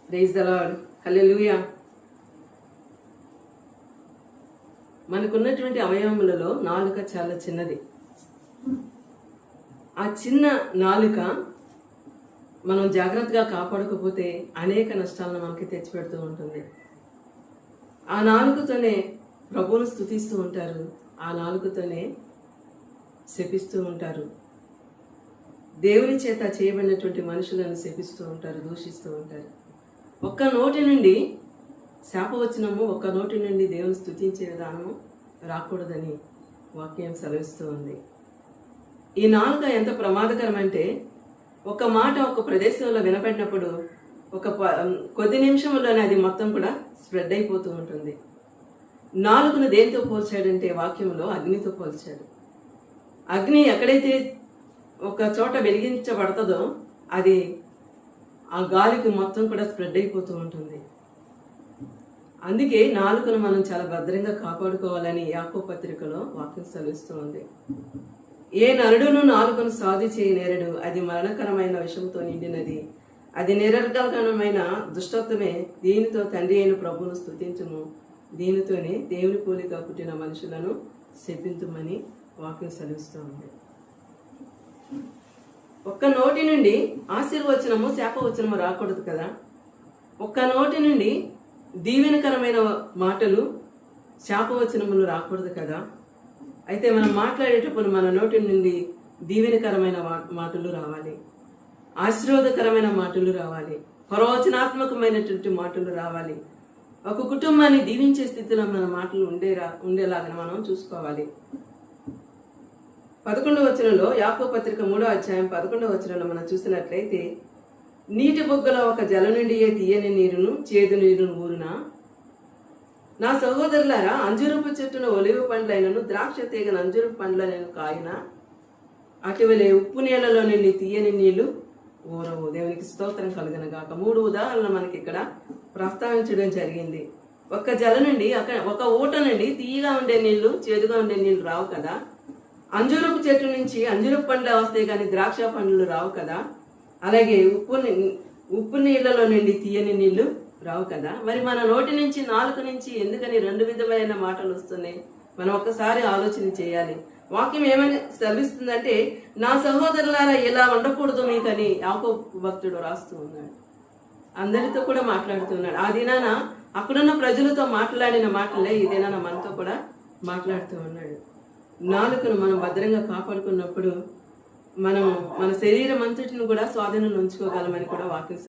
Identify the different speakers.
Speaker 1: Praise the lord. హల్లెలూయా. మనకున్నటువంటి అవయవములలో నాలుక చాలా చిన్నది. ఆ చిన్న నాలుక మనం జాగ్రత్తగా కాపాడకపోతే అనేక నష్టాలను మనకి తెచ్చిపెడుతూ ఉంటుంది. ఆ నాలుకతోనే ప్రభువును స్తుతిస్తూ ఉంటారు, ఆ నాలుకతోనే శపిస్తూ ఉంటారు. దేవుని చేత చేయబడినటువంటి మనుషులను శపిస్తూ ఉంటారు, దూషిస్తూ ఉంటారు. ఒక్క నోటి నుండి శాపవచనము, ఒక్క నోటి నుండి దేవుని స్తుతించే విధానము రాకూడదని వాక్యం సెలవిస్తూ ఉంది. ఈ నాలుక ఎంత ప్రమాదకరం అంటే, ఒక మాట ఒక ప్రదేశంలో వినపడినప్పుడు కొద్ది నిమిషంలోనే అది మొత్తం కూడా స్ప్రెడ్ అయిపోతూ ఉంటుంది. నాలుకను దేనితో పోల్చాడంటే వాక్యంలో అగ్నితో పోల్చాడు. అగ్ని ఎక్కడైతే ఒక చోట వెలిగించబడుతుందో అది ఆ గాలికి మొత్తం కూడా స్ప్రెడ్ అయిపోతూ ఉంటుంది. అందుకే నాలుకను మనం చాలా భద్రంగా కాపాడుకోవాలని యాకోబు పత్రికలో వాక్యం సెలవిస్తూ ఉంది. ఏ నరుడును నాలుకను సాధి చేయి నేరడు, అది మరణకరమైన విషంతో నిండినది, అది నిరర్గళమైన దుష్టత్వమే, దీనితో తండ్రి అయిన ప్రభువును స్తుతించుము, దీనితోనే దేవుని పోలిక పుట్టిన మనుషులను శపింతుమని వాక్యం సెలవిస్తూ ఉంది. ఒక్క నోటి నుండి ఆశీర్వచనము శాపవచనము రాకూడదు కదా. ఒక్క నోటి నుండి దీవెనకరమైన మాటలు శాపవచనములు రాకూడదు కదా. అయితే మనం మాట్లాడేటప్పుడు మన నోటి నుండి దీవెనకరమైన మాటలు రావాలి, ఆశీర్వాదకరమైన మాటలు రావాలి, ప్రవచనాత్మకమైనటువంటి మాటలు రావాలి. ఒక కుటుంబాన్ని దీవించే స్థితిలో మన మాటలు ఉండేలాగా మనం చూసుకోవాలి. 11వ వచనంలో, యాకోబు పత్రిక 3వ అధ్యాయం 11వ వచనంలో మనం చూసినట్లయితే, నీటి బొగ్గలో ఒక జల నుండి తీయని నీరును చేదు నీరును ఊరునా, నా సహోదరులారా, అంజురపు చెట్టున ఒలివ పండ్లైనను ద్రాక్ష తీగన అంజురపు పండ్లైనను కాయినా, అటువలే ఉప్పు నీళ్లలో నుండి తీయని నీళ్లు ఊరవు. దేవునికి స్తోత్రం కలుగును గాక. 3 ఉదాహరణలు మనకి ఇక్కడ ప్రస్తావించడం జరిగింది. ఒక జల నుండి, ఒక ఊట నుండి తీయగా ఉండే నీళ్లు చేదుగా ఉండే నీళ్లు రావు కదా. అంజూరపు చెట్టు నుంచి అంజూరపు పండ్లు వస్తాయి కానీ ద్రాక్ష పండ్లు రావు కదా. అలాగే ఉప్పు నీళ్లలో నుండి తీయని నీళ్లు రావు కదా. మరి మన నోటి నుంచి, నాలుక నుంచి ఎందుకని 2 విధమైన మాటలు వస్తున్నాయి? మనం ఒక్కసారి ఆలోచన చేయాలి. వాక్యం ఏమని సెలవిస్తుందంటే, నా సహోదరులారా ఇలా ఉండకూడదు మీకని యాకోబు భక్తుడు రాస్తూ ఉన్నాడు. అందరితో కూడా మాట్లాడుతున్నాడు. ఆ దినాన అక్కడున్న ప్రజలతో మాట్లాడిన మాటలే ఈ దినాన మనతో కూడా మాట్లాడుతూ ఉన్నాడు. నాలుకను మనం భద్రంగా కాపాడుకున్నప్పుడు మనం మన శరీరం అంతటిని కూడా స్వాధీనంలో ఉంచుకోగలమని కూడా వాక్యం